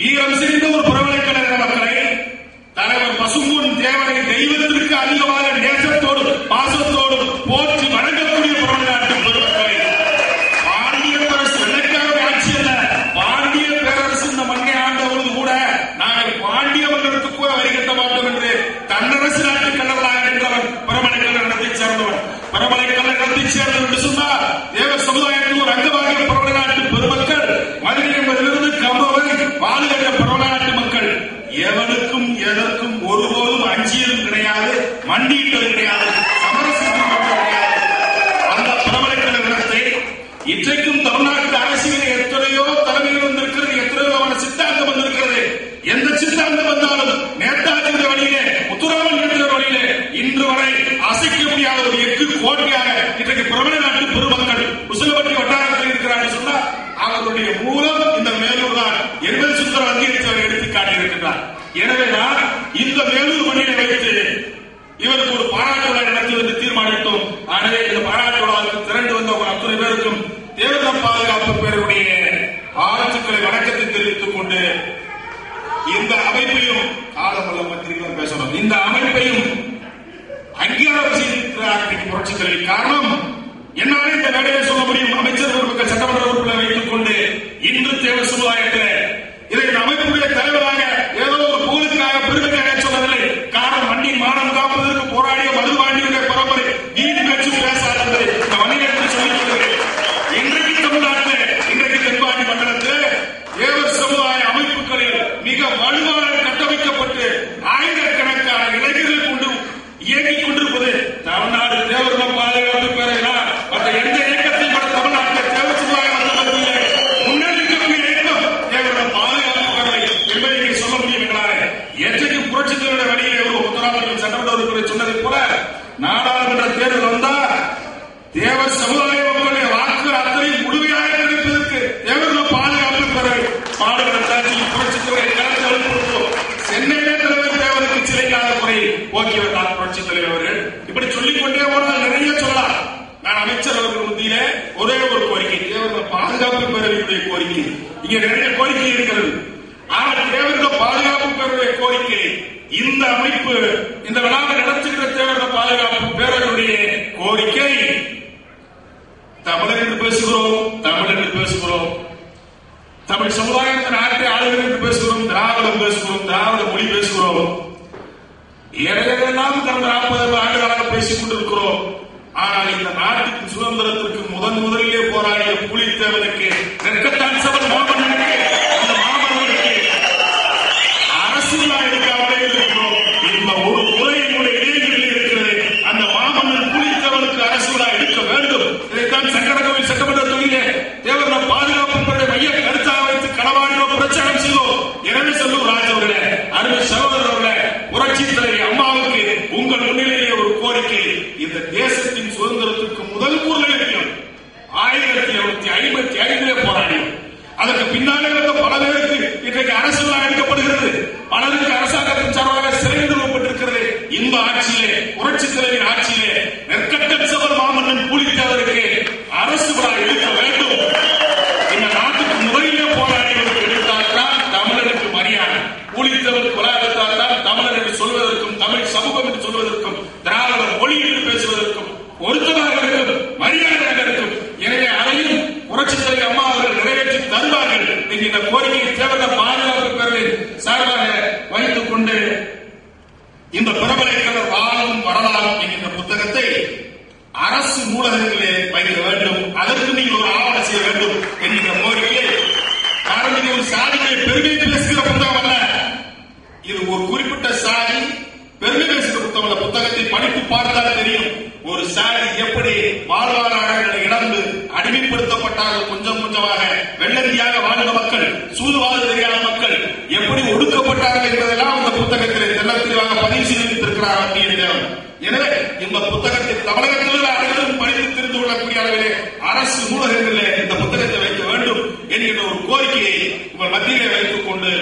ஈரம் சிரிந்த ஒரு புறவழைக்கலைஞர மக்களை தலைவர் பசும்பொன் தேவரை தெய்வத்திற்கு அதிகமாக நேசத்தோடு பாசத்தோடு போற்றி வணங்கக்கூடிய புறவழைநாட்டு பொதுமக்களை பாண்டிய பேரரசு வெள்ளைக்கார ஆட்சி அல்ல, பாண்டிய பேரரசு இந்த மண்ணை ஆண்டவர்கள் கூட நாங்கள் பாண்டிய மன்னருக்கு கூட வரி கட்ட மாட்டோம் என்று தன்னரசு நாட்டு கல்லர்களாக என்றவன் புறவழைக்கலைஞரை சேர்ந்தவன். புறவழைக்கலைஞரை சேர்ந்தவன் என்று சொன்னால் தேவ சமுதாயத்தில் ஒரு அங்கமாக புறவழைநாட்டு பெருமக்கள் மதுரை என்பதிலிருந்து கம்பவரை வாழுகின்ற புறவழைநாட்டு மக்கள் எவனுக்கும் எதற்கும் ஒருபோதும் அஞ்சியதும் கிடையாது, மண்டியிட்டது கிடையாது, சமரசம் கிடையாது. அந்த புறவழைக்கலைஞரை இன்றைக்கும் தமிழ்நாட்டு அரசியல் எத்தனையோ தலைமைகள் வந்திருக்கிறது, எத்தனையோ சித்தாந்தம் வந்திருக்கிறது. எந்த சித்தாந்தம் வந்தாலும் நேதாஜி வழியிலே, முத்துராமன் வழியிலே இன்று வரை அசைக்க முடியாத ஒரு எஃகு கோட்டையாக இன்றைக்கு புறவழைநாட்டு பெருமக்கள் உசிலம்பட்டி வட்டாரத்தில் இருக்கிறார்கள் சொன்னால் அவர்களுடைய மூலம் இந்த மேலூர் தான் என்பது சுந்தர அங்கீகரித்தவர் எடுத்து காட்டியிருக்கிறார். எனவேதான் இந்த மேலூர் மணியை வைத்து இவருக்கு ஒரு பாராட்டு விழா நடத்துவது தீர்மானித்தோம். ஆகவே இந்த பாராட்டு விழாவுக்கு திரண்டு வந்த அத்தனை பேருக்கும் தேர்தல் பாதுகாப்பு பேருடைய வாழ்த்துக்களை வணக்கத்தை தெரிவித்துக் கொண்டு இந்த அமைப்பையும் காலமல்ல மத்திரிகள் பேசணும், இந்த அமைப்பையும் அங்கீகாரம் செய்திருக்கிறார் புரட்சித் தலைவர். காரணம் என்னாலே இந்த மேடையை சொல்ல முடியும், அமைச்சர் பொறுப்புகள் சட்டமன்ற உறுப்பினர் வைத்துக் கொண்டு இன்று தேவ சமுதாயத்தில் இதை இந்த அமைப்புடைய தலைவராக ஏதோ ஒரு புகழுக்காக பெருமைக்காக சொல்லவில்லை. காரணம் மண்ணின் மானம் காப்பதற்கு போராடிய மதுபாண்டியுடைய பரம்பரை நீதி பேச்சு பேசாதது இந்த மண்ணில் சொல்லிக் இன்றைக்கு தமிழ்நாட்டில் இன்றைக்கு தென்பாண்டி மண்டலத்தில் தேவர் சமுதாய அமைப்புகளில் மிக வலுவாக கட்டமைக்கப்பட்டு ஆயிரக்கணக்கான இளைஞர்கள் கொண்டு இயங்கிக் கொண்டிருப்பது தமிழ்நாடு தேவர்கள் பாதுகாப்பு பேரவையா மற்ற எந்த இயக்கத்தையும் கூட தமிழ்நாட்டில் தேவர் சமுதாய முன்னெடுக்கக்கூடிய இயக்கம் தேவர்கள் பாதுகாப்பு பேரவை என்பதை சொல்ல முடியும் என்றால் எச்சரிக்கை புரட்சித்தலைவருடைய வழியிலே ஒரு முத்துராமலிங்கம் சட்டமன்ற உறுப்பினர் சொன்னதை போல நாடாளுமன்ற தேர்தல் வந்தால் தேவர் சமுதாய மக்களுடைய வாக்குகள் அத்தனை முழுமையாக கிடைப்பதற்கு தேவர்கள் பாதுகாப்பு பேரவை பாடுபட புரட்சித்தலைவரை கலந்து அழுத்தம் சென்னையிலே தலைவர் தேவருக்கு சிலைக்காத முறை போக்கியவர் புரட்சித் தலைவர் அவர்கள். இப்படி சொல்லிக்கொண்டே போனால் நிறைய சொல்லலாம். நான் அமைச்சர் அவர்கள் மத்தியிலே ஒரே ஒரு கோரிக்கை, தேவர்கள் பாதுகாப்பு பேரவையுடைய கோரிக்கை. இங்க நிறைய கோரிக்கை இருக்கிறது. ஆனால் தேவர்கள் பாதுகாப்பு பேரவை கோரிக்கை இந்த அமைப்பு இந்த விழாவை நடத்துகிற தேவர்கள் பாதுகாப்பு பேரவையுடைய கோரிக்கை தமிழர் என்று பேசுகிறோம், தமிழ் என்று பேசுகிறோம், தமிழ் சமுதாயத்தின் நாட்டை ஆளுநர் என்று பேசுகிறோம், திராவிடம் பேசுகிறோம், திராவிட மொழி பேசுகிறோம், எல்லாம் கடந்த 40 ஆண்டுகளாக பேசிக் கொண்டிருக்கிறோம். ஆனால் இந்த நாட்டின் சுதந்திரத்திற்கு முதலிலே போராடிய புலித்தேவனுக்கு நெற்கத்தான் சபல் மாமன்னனுக்கு அந்த மாமன்னனுக்கு அரசியலா எடுக்காமலே இருக்கிறோம். இந்த ஒரு முறையினுடைய இடைவெளியில் இருக்கிறது. அந்த மாமன்னன் புலித்தேவனுக்கு அரசியலா எடுக்க வேண்டும். இதைத்தான் சங்கரகோவில் சட்டமன்ற தொகுதியிலே தேவர்கள் பாதுகாப்பு மைய கருத்தாக வைத்து களவாடினோம், பிரச்சாரம் செய்தோம். எனவே செல்லூர் ராஜ் அவர்களே, அருமை சகோதரர் அவர்களே, புரட்சித் தலைவி அம்மாவுக்கு உங்கள் முன்னிலையிலே ஒரு கோரிக்கை. இந்த தேசத்தின் சுதந்திரத்திற்கு முதல் கூறுகளும் 1755 போராடியும் அதற்கு பின்னாலே வந்த பல பேருக்கு இன்றைக்கு அரசு எடுக்கப்படுகிறது. பலருக்கு அரசாங்கத்தின் சார்பாக சிறை நிறுவப்பட்டிருக்கிறது. இந்த ஆட்சியிலே புரட்சித் தலைவின் ஆட்சியிலே நெற்கட்டன் சபல் மாமன்னன் புலித்தேவருக்கு அரசு விழா எடுக்க வேண்டும். இந்த நாட்டுக்கு முறையிலே போராடியவருக்கு எடுத்தால்தான் தமிழருக்கு மரியாதை. புலித்தேவருக்கு விழா எடுத்தால்தான் தமிழர் என்று சொல்வதற்கும் தமிழ் சமூகம் என்று சொல்வதற்கும் திராவிட மொழி என்று பேசுவதற்கும் பொருத்தமாக இருக்கும், மரியாதையாக இருக்கும். எனவே அதையும் புரட்சித் தலைவி அம்மா அவர்கள் நிறைவேற்றி தருவார்கள் என்கின்ற கோரிக்கையை தேவர்கள் பாதுகாப்பு பேரவை சார்பாக வைத்துக் கொண்டு இந்த பிரபலக்கலர் வாழும் வரலாறும் என்கின்ற புத்தகத்தை அரசு நூலகங்களிலே வைக்க வேண்டும். அதற்கு நீங்கள் ஒரு ஆவணம் செய்ய வேண்டும் என்கின்ற கோரிக்கை. காரணம் இது ஒரு சாதியை பெருமை பேசுகிற புத்தகம் அல்ல, இது ஒரு குறிப்பிட்ட சாதி பெருமை பேசுகிற புத்தகம் அல்ல. புத்தகத்தை படித்து பார்த்தால் தெரியும் ஒரு சாதி எப்படி வாழ்வாதாரங்களை இழந்து அடிமைப்படுத்தப்பட்டார்கள். கொஞ்சம் கொஞ்சமாக வெள்ளந்தியாக வாழ்ந்த மக்கள், சூதுவாது தெரியாத மக்கள் எப்படி ஒடுக்கப்பட்டார்கள் என்பதெல்லாம் இந்த புத்தகத்தில் தெளிவாக பதிவு செய்திருக்கிறார் அந்நிய தேவன். எனவே இந்த புத்தகத்தை தமிழகத்தில் அனைவரும் படித்து தெரிந்து கொள்ளக்கூடிய அளவிலே அரசு நூலகங்களிலே இந்த புத்தகத்தை வைக்க வேண்டும் என்கின்ற ஒரு கோரிக்கையை உங்கள் மத்தியிலே வைத்துக் கொண்டு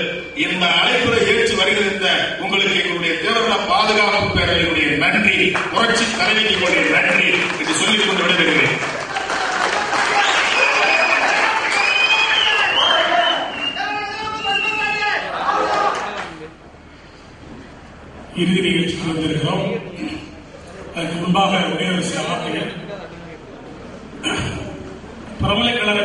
இந்த அழைப்புரை ஏற்று வருகின்ற உங்களுக்கு எங்களுடைய தேவர்கள் பாதுகாப்பு பேரவையுடைய நன்றி, புரட்சி தலைவிக்கு நன்றி என்று சொல்லிக் கொண்டு விடுகிறேன். இறுதி நிகழ்ச்சிக்கு வந்திருக்கிறோம். அதுக்கு முன்பாக ஒரே ஒரு சில வார்த்தைகள். பிரபல கழக